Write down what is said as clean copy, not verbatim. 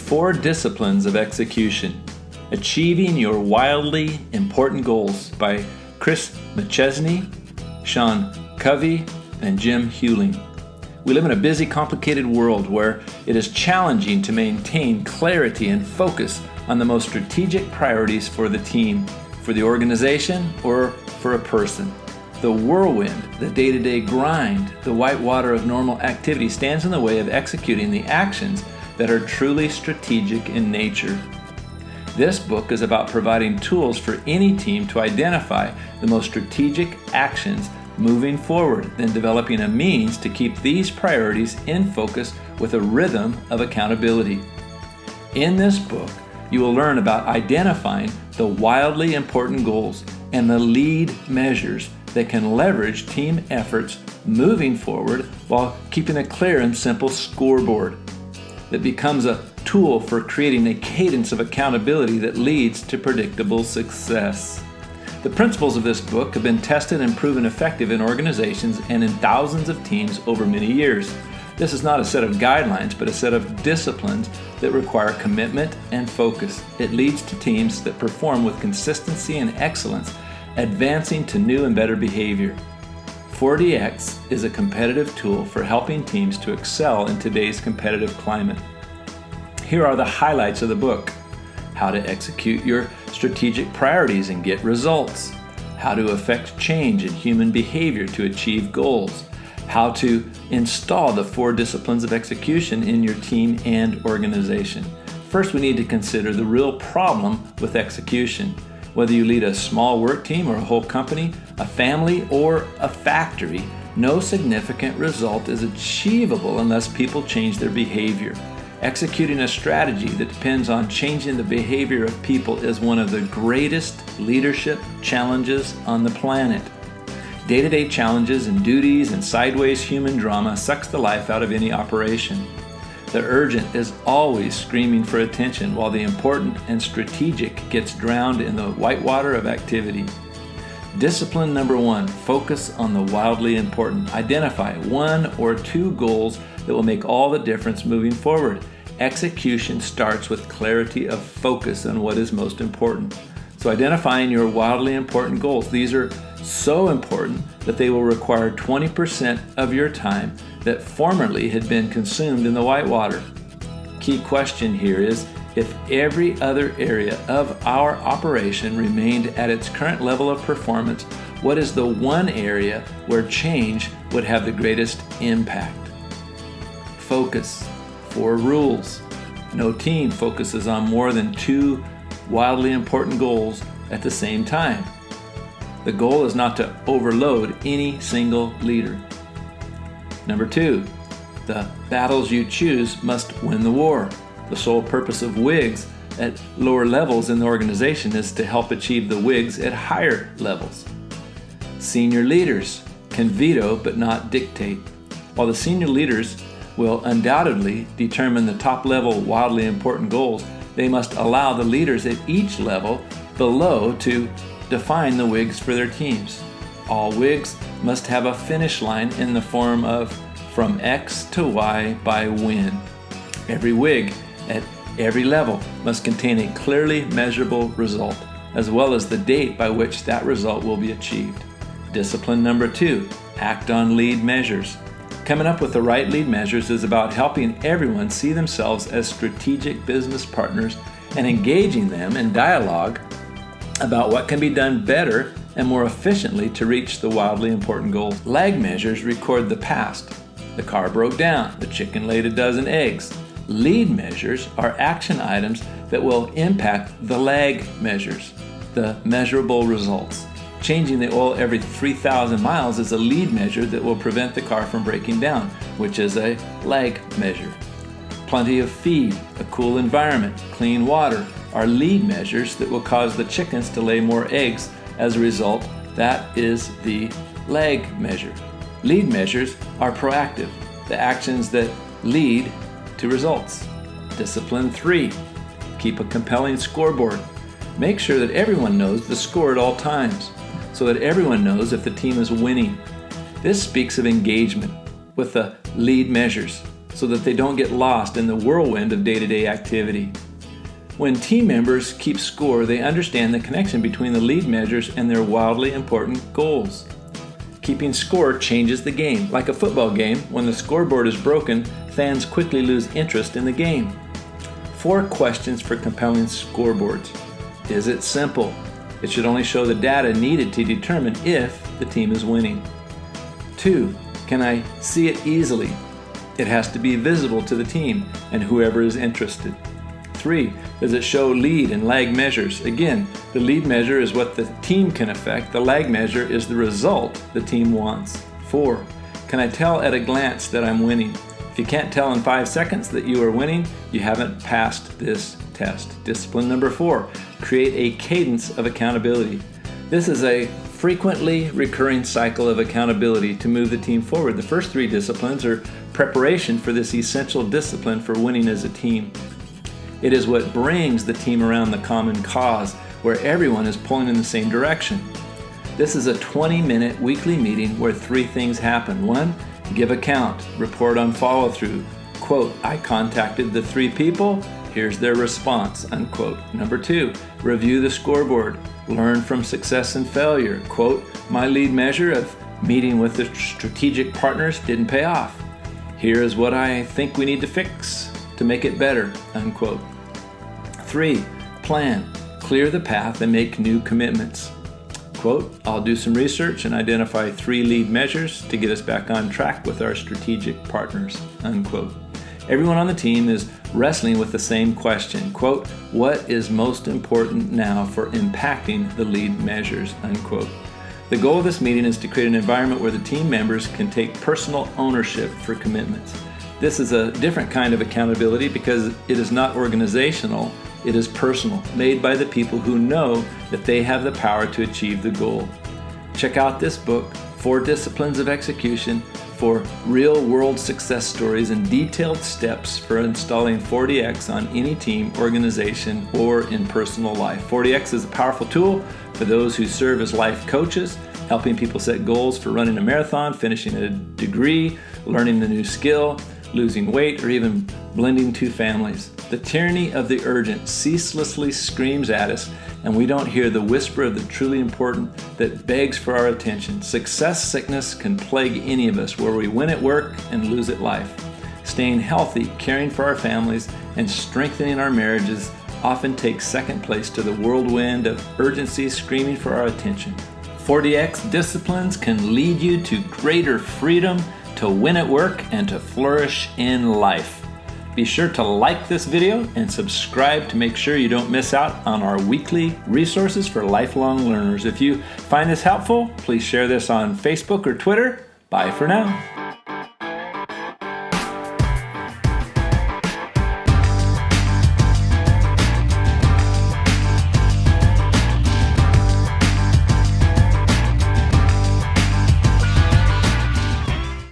4 Disciplines of Execution: Achieving Your Wildly Important Goals by Chesney, Sean Covey, and Jim Hewling. We live in a busy, complicated world where it is challenging to maintain clarity and focus on the most strategic priorities for the team, for the organization, or for a person. The whirlwind, the day-to-day grind, the whitewater of normal activity stands in the way of executing the actions that are truly strategic in nature. This book is about providing tools for any team to identify the most strategic actions moving forward, then developing a means to keep these priorities in focus with a rhythm of accountability. In this book, you will learn about identifying the wildly important goals and the lead measures that can leverage team efforts moving forward while keeping a clear and simple scoreboard that becomes a tool for creating a cadence of accountability that leads to predictable success. The principles of this book have been tested and proven effective in organizations and in thousands of teams over many years. This is not a set of guidelines, but a set of disciplines that require commitment and focus. It leads to teams that perform with consistency and excellence, advancing to new and better behavior. 4DX is a competitive tool for helping teams to excel in today's competitive climate. Here are the highlights of the book: how to execute your strategic priorities and get results, how to affect change in human behavior to achieve goals, how to install the 4 disciplines of execution in your team and organization. First, we need to consider the real problem with execution. Whether you lead a small work team or a whole company, a family, or a factory, no significant result is achievable unless people change their behavior. Executing a strategy that depends on changing the behavior of people is one of the greatest leadership challenges on the planet. Day-to-day challenges and duties and sideways human drama sucks the life out of any operation. The urgent is always screaming for attention, while the important and strategic gets drowned in the whitewater of activity. Discipline number 1, focus on the wildly important. Identify 1 or 2 goals that will make all the difference moving forward. Execution starts with clarity of focus on what is most important. So identifying your wildly important goals. These are so important that they will require 20% of your time that formerly had been consumed in the whitewater. Key question here is, if every other area of our operation remained at its current level of performance, what is the one area where change would have the greatest impact? Focus. 4 rules. No team focuses on more than 2 wildly important goals at the same time. The goal is not to overload any single leader. Number 2, the battles you choose must win the war. The sole purpose of WIGs at lower levels in the organization is to help achieve the WIGs at higher levels. Senior leaders can veto but not dictate. While the senior leaders will undoubtedly determine the top-level wildly important goals, they must allow the leaders at each level below to define the WIGs for their teams. All WIGs must have a finish line in the form of from X to Y by when. Every WIG at every level must contain a clearly measurable result, as well as the date by which that result will be achieved. Discipline number 2, act on lead measures. Coming up with the right lead measures is about helping everyone see themselves as strategic business partners and engaging them in dialogue about what can be done better and more efficiently to reach the wildly important goals. Lag measures record the past. The car broke down. The chicken laid a dozen eggs. Lead measures are action items that will impact the lag measures, the measurable results. Changing the oil every 3,000 miles is a lead measure that will prevent the car from breaking down, which is a lag measure. Plenty of feed, a cool environment, clean water are lead measures that will cause the chickens to lay more eggs. As a result, that is the lag measure. Lead measures are proactive, the actions that lead to results. Discipline 3, keep a compelling scoreboard. Make sure that everyone knows the score at all times, so that everyone knows if the team is winning. This speaks of engagement with the lead measures. so that they don't get lost in the whirlwind of day-to-day activity. When team members keep score, they understand the connection between the lead measures and their wildly important goals. Keeping score changes the game. Like a football game, when the scoreboard is broken, fans quickly lose interest in the game. 4 questions for compelling scoreboards. Is it simple? It should only show the data needed to determine if the team is winning. 2. Can I see it easily? It has to be visible to the team and whoever is interested. 3. Does it show lead and lag measures? Again, the lead measure is what the team can affect. The lag measure is the result the team wants. 4. Can I tell at a glance that I'm winning? If you can't tell in 5 seconds that you are winning, you haven't passed this test. Discipline number 4, create a cadence of accountability. This is a frequently recurring cycle of accountability to move the team forward. The first 3 disciplines are preparation for this essential discipline for winning as a team. It is what brings the team around the common cause, where everyone is pulling in the same direction. This is a 20-minute weekly meeting where 3 things happen. 1, give account, report on follow-through. Quote, I contacted the 3 people, here's their response, unquote. Number 2, review the scoreboard, learn from success and failure. Quote, my lead measure of meeting with the strategic partners didn't pay off. Here is what I think we need to fix to make it better, unquote. 3, plan, clear the path and make new commitments. Quote, I'll do some research and identify 3 lead measures to get us back on track with our strategic partners, unquote. Everyone on the team is wrestling with the same question. Quote, what is most important now for impacting the lead measures, unquote. The goal of this meeting is to create an environment where the team members can take personal ownership for commitments. This is a different kind of accountability because it is not organizational, it is personal, made by the people who know that they have the power to achieve the goal. Check out this book, 4 Disciplines of Execution, for real-world success stories and detailed steps for installing 40X on any team, organization, or in personal life. 40X is a powerful tool for those who serve as life coaches, helping people set goals for running a marathon, finishing a degree, learning a new skill, losing weight, or even blending 2 families. The tyranny of the urgent ceaselessly screams at us, and we don't hear the whisper of the truly important that begs for our attention. Success sickness can plague any of us, where we win at work and lose at life. Staying healthy, caring for our families, and strengthening our marriages often takes second place to the whirlwind of urgency screaming for our attention. 40X disciplines can lead you to greater freedom, to win at work, and to flourish in life. Be sure to like this video and subscribe to make sure you don't miss out on our weekly resources for lifelong learners. If you find this helpful, please share this on Facebook or Twitter. Bye for now.